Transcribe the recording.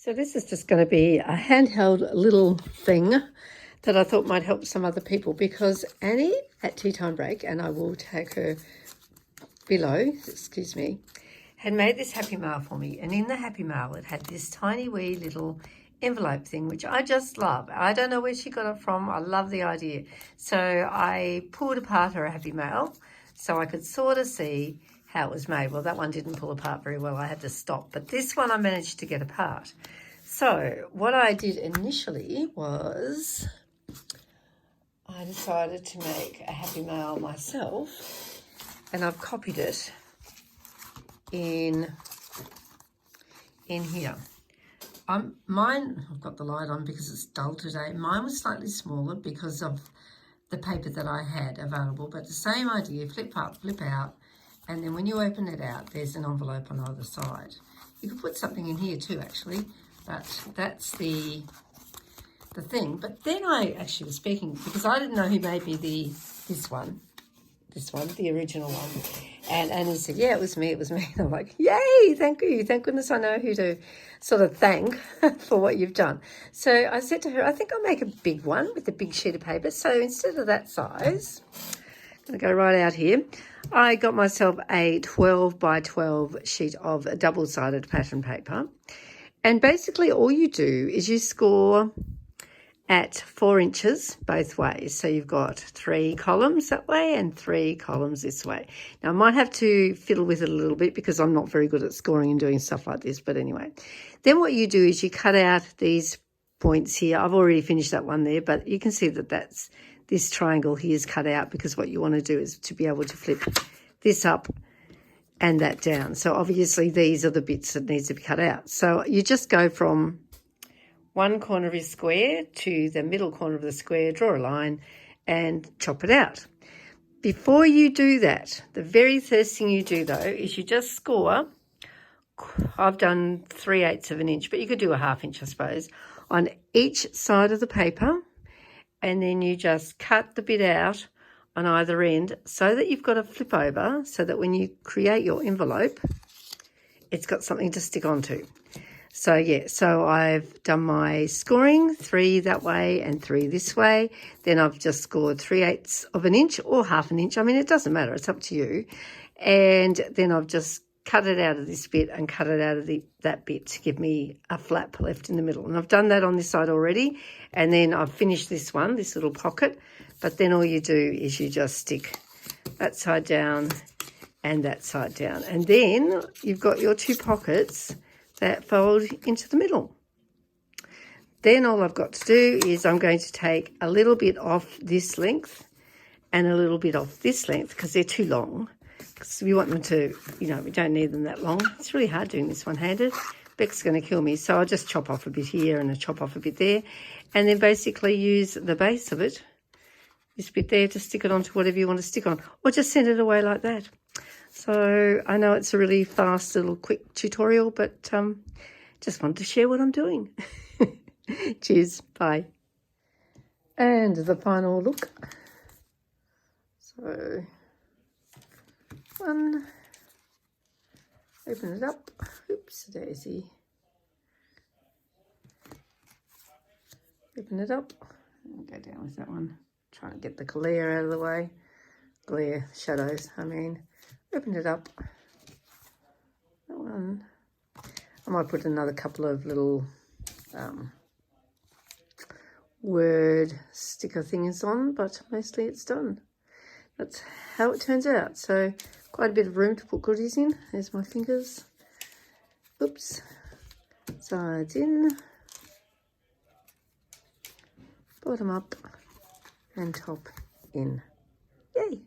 So this is just going to be a handheld little thing that I thought might help some other people, because Annie at tea time break, and I will tag her below, excuse me, had made this happy mail for me. And in the happy mail, it had this tiny wee little envelope thing, which I just love. I don't know where she got it from. I love the idea. So I pulled apart her happy mail so I could sort of see how it was made. Well, that one didn't pull apart very well. I had to stop. But this one I managed to get apart. So what I did initially was I decided to make a happy mail myself, and I've copied it in here. Mine, I've got the light on because it's dull today. Mine was slightly smaller because of the paper that I had available, but the same idea, flip up, flip out, and then when you open it out, there's an envelope on either side. You could put something in here too, actually, but that's the thing. But then I actually was speaking, because I didn't know who made me this one, the original one. And Annie said, yeah, it was me. And I'm like, yay, thank you. Thank goodness I know who to sort of thank for what you've done. So I said to her, I think I'll make a big one with a big sheet of paper. So instead of that size, I'm going to go right out here. I got myself a 12 by 12 sheet of double-sided pattern paper. And basically all you do is you score at 4 inches both ways. So you've got 3 columns that way and 3 columns this way. Now I might have to fiddle with it a little bit because I'm not very good at scoring and doing stuff like this, but anyway. Then what you do is you cut out these points here. I've already finished that one there, but you can see that that's this triangle here is cut out, because what you want to do is to be able to flip this up and that down. So obviously these are the bits that needs to be cut out. So you just go from one corner of your square to the middle corner of the square, draw a line and chop it out. Before you do that, the very first thing you do though is you just score, I've done 3/8 of an inch, but you could do a 1/2 inch I suppose, on each side of the paper, and then you just cut the bit out on either end so that you've got a flip over, so that when you create your envelope, it's got something to stick onto. So yeah, so I've done my scoring, 3 that way and 3 this way. Then I've just scored 3/8 of an inch or 1/2 an inch. I mean, it doesn't matter, it's up to you. And then I've just cut it out of this bit and cut it out of that bit to give me a flap left in the middle. And I've done that on this side already. And then I've finished this one, this little pocket. But then all you do is you just stick that side down and that side down. And then you've got your 2 pockets that fold into the middle. Then all I've got to do is I'm going to take a little bit off this length and a little bit off this length, because they're too long. Because we want them to, we don't need them that long. It's really hard doing this one-handed. Beck's going to kill me. So I'll just chop off a bit here and I'll chop off a bit there. And then basically use the base of it, this bit there, to stick it onto whatever you want to stick on. Or just send it away like that. So I know it's a really fast little quick tutorial, but just wanted to share what I'm doing. Cheers, bye. And the final look. So one, open it up, oops, daisy. Open it up, and go down with that one. Trying to get the glare out of the way. Shadows, I mean. Open it up. That one. I might put another couple of little word sticker things on, but mostly it's done. That's how it turns out. So quite a bit of room to put goodies in. There's my fingers. Oops. Sides in. Bottom up and top in. Yay!